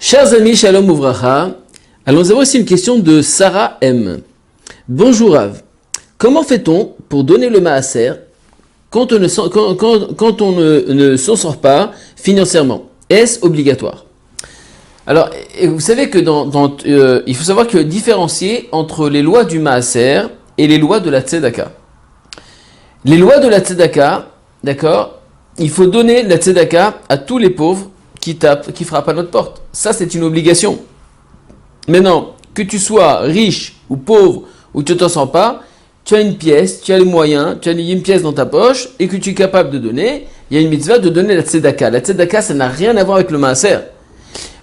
Chers amis, shalom uvracha. Alors nous avons ici une question de Sarah M. Bonjour Rav. Comment fait-on pour donner le maaser quand on ne s'en sort pas financièrement? Est-ce obligatoire? Alors, vous savez que il faut savoir qu'il y a différencier entre les lois du maaser et les lois de la tzedaka. Les lois de la tzedaka, d'accord, il faut donner la tzedaka à tous les pauvres qui frappent à notre porte. Ça, c'est une obligation. Maintenant, que tu sois riche ou pauvre ou tu ne t'en sens pas, tu as une pièce, tu as les moyens, tu as une pièce dans ta poche et que tu es capable de donner, il y a une mitzvah de donner la tzedaka. La tzedaka, ça n'a rien à voir avec le maaser.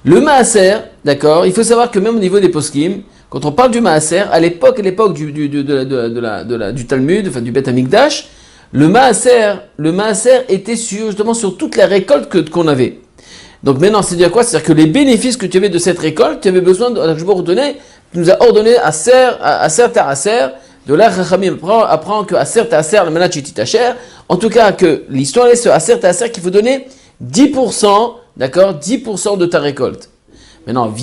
Le maaser, d'accord, il faut savoir que même au niveau des poskim, quand on parle du maaser, à l'époque du Talmud, enfin du Beth Amikdash, le maaser était justement sur toute la récolte qu'on avait. Donc maintenant, c'est-à-dire quoi? C'est-à-dire que les bénéfices que tu avais de cette récolte, tu avais besoin de tu nous as ordonné à Aser, de là, Chachamim apprend que Aser le manach titacher. En tout cas, que l'histoire est ce Aser qu'il faut donner 10%, d'accord, 10% de ta récolte. Maintenant,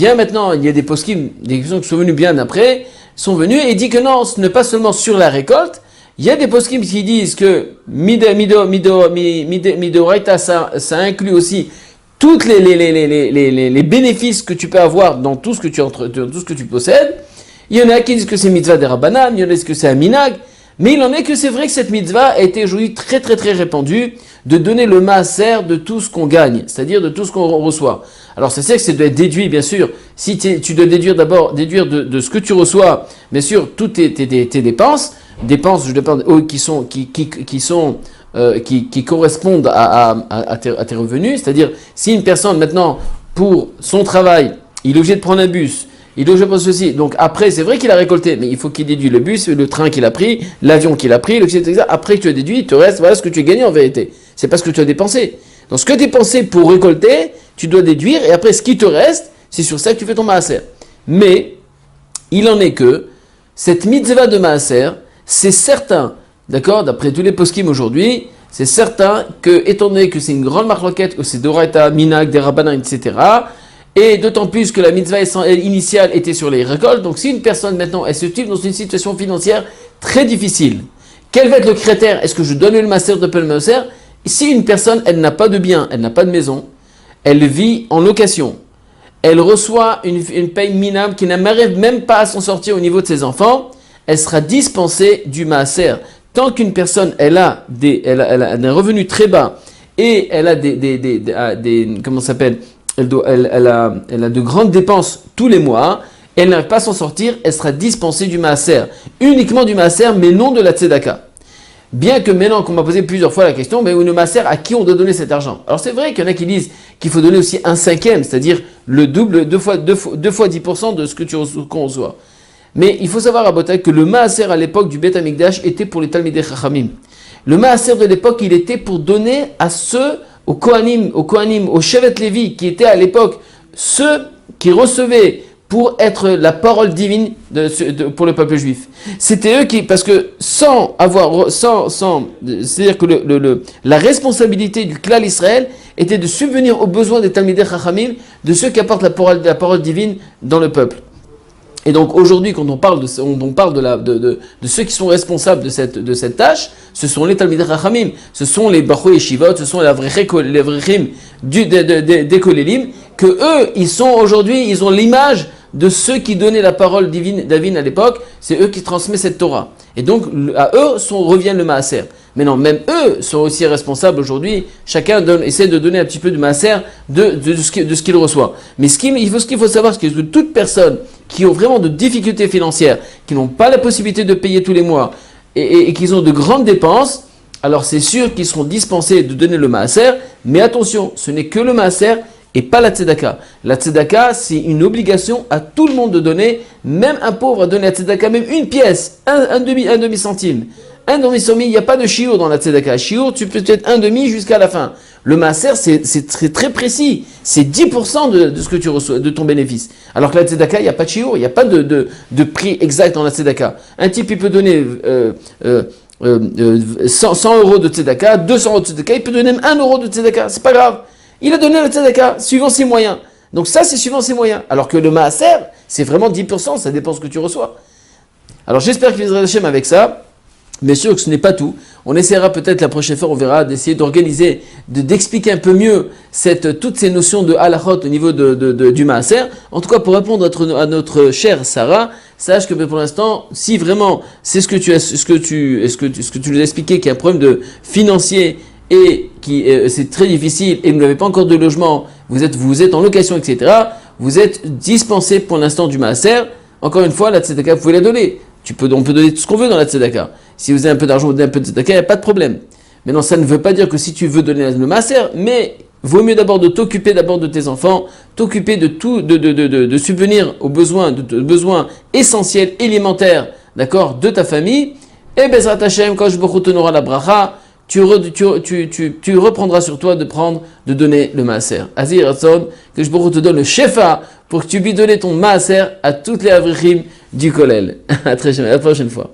il y a des poskim, des questions qui sont venus bien après, sont venus et dit que non, ce n'est pas seulement sur la récolte. Il y a des poskim qui disent que Midoraita, ça inclut aussi toutes les bénéfices que tu peux avoir dans tout ce que tu possèdes. Il y en a qui disent que c'est mitzvah des Rabbanan, il y en a qui disent que c'est un minag, mais il en est que c'est vrai que cette mitzvah a été aujourd'hui très très très répandue de donner le maaser de tout ce qu'on gagne, c'est-à-dire de tout ce qu'on reçoit. Alors c'est ça que ça doit être déduit, bien sûr. Si tu dois déduire de ce que tu reçois, bien sûr, toutes tes dépenses, qui correspondent à tes revenus, c'est-à-dire si une personne maintenant pour son travail, il est obligé de prendre un bus, il est obligé de prendre ceci, donc après c'est vrai qu'il a récolté, mais il faut qu'il déduise le bus, le train qu'il a pris, l'avion qu'il a pris, etc. Après que tu as déduit, il te reste voilà ce que tu as gagné en vérité, c'est pas ce que tu as dépensé. Donc ce que tu as dépensé pour récolter, tu dois déduire, et après ce qui te reste, c'est sur ça que tu fais ton maaser. Mais il en est que cette mitzvah de maaser, c'est certain, d'accord, d'après tous les poskim aujourd'hui, c'est certain que, étant donné que c'est une grande marloquette, que c'est Doraita, Minag, des Rabbanan, etc., et d'autant plus que la mitzvah initiale était sur les récoltes, donc si une personne maintenant, elle se trouve dans une situation financière très difficile, quel va être le critère? Est-ce que je donne le maaser de le maaser? Si une personne, elle n'a pas de bien, elle n'a pas de maison, elle vit en location, elle reçoit une paye minable qui n'arrive même pas à s'en sortir au niveau de ses enfants, elle sera dispensée du maaser. Tant qu'une personne, elle a des revenus très bas et elle a elle a de grandes dépenses tous les mois, elle n'arrive pas à s'en sortir, elle sera dispensée du maaser, uniquement du maaser, mais non de la tzedaka. Bien que maintenant qu'on m'a posé plusieurs fois la question, mais le maaser, à qui on doit donner cet argent? Alors c'est vrai qu'il y en a qui disent qu'il faut donner aussi un cinquième, c'est-à-dire le double, deux fois 10% de ce qu'on reçoit. Mais il faut savoir à Botaï que le maaser à l'époque du Beth Amikdash était pour les Talmidei Chachamim. Le maaser de l'époque, il était pour donner à aux Kohanim, aux Shevet Lévi, qui étaient à l'époque ceux qui recevaient pour être la parole divine pour le peuple juif. C'était eux parce que c'est-à-dire que la responsabilité du clan Israël était de subvenir aux besoins des Talmidei Chachamim, de ceux qui apportent la parole divine dans le peuple. Et donc aujourd'hui, quand on parle de ceux qui sont responsables de cette tâche, ce sont les Talmidei Chachamim, ce sont les Bachoi Yeshivot, ce sont les Avrechim des Kolelim, que eux, ils ont l'image de ceux qui donnaient la parole divine à l'époque, c'est eux qui transmettent cette Torah. Et donc à eux revient le maaser. Mais non, même eux sont aussi responsables aujourd'hui. Chacun essaie de donner un petit peu de maaser de ce qu'il reçoit. Mais ce qu'il faut savoir, c'est que toute personne qui ont vraiment de difficultés financières, qui n'ont pas la possibilité de payer tous les mois et qui ont de grandes dépenses, alors c'est sûr qu'ils seront dispensés de donner le maaser. Mais attention, ce n'est que le maaser et pas la tzedaka. La tzedaka, c'est une obligation à tout le monde de donner, même un pauvre a donné la tzedaka, même une pièce, un demi-centime. Un demi-centime, il n'y a pas de shiur dans la tzedaka. Shiur, tu peux être un demi jusqu'à la fin. Le maaser, c'est très, très précis. C'est 10% de ce que tu reçois, de ton bénéfice. Alors que la tzedaka, il n'y a pas de shiur, il n'y a pas de prix exact dans la tzedaka. Un type, il peut donner 100 euros de tzedaka, 200 euros de tzedaka, il peut donner même 1 euro de tzedaka, c'est pas grave. Il a donné la tzedaka suivant ses moyens. Donc ça, c'est suivant ses moyens. Alors que le maaser, c'est vraiment 10%, ça dépend ce que tu reçois. Alors j'espère qu'il Bezrat Hashem avec ça. Bien sûr que ce n'est pas tout. On essaiera peut-être la prochaine fois, on verra, d'essayer d'organiser, d'expliquer un peu mieux toutes ces notions de halachot au niveau du maaser. En tout cas, pour répondre à notre chère Sarah, sache que pour l'instant, si vraiment c'est ce que tu nous as expliqué, qu'il y a un problème de financier et c'est très difficile et vous n'avez pas encore de logement, vous êtes en location, etc., vous êtes dispensé pour l'instant du maaser. Encore une fois, la tzedaka, vous pouvez la donner. On peut donner tout ce qu'on veut dans la tzedaka. Si vous avez un peu d'argent, vous donnez un peu de tzedaka, il n'y a pas de problème. Maintenant, ça ne veut pas dire que si tu veux donner le maaser, mais vaut mieux d'abord de t'occuper d'abord de tes enfants, t'occuper de tout, de subvenir aux besoins, besoins essentiels, élémentaires, d'accord, de ta famille. Et Bezrat Hashem, quand je t'honora la bracha, tu reprendras sur toi de donner le maaser. Azir Ratson, que je te donne le shefa pour que tu puisses donner ton maaser à toutes les avrichim du kollel. À la prochaine fois.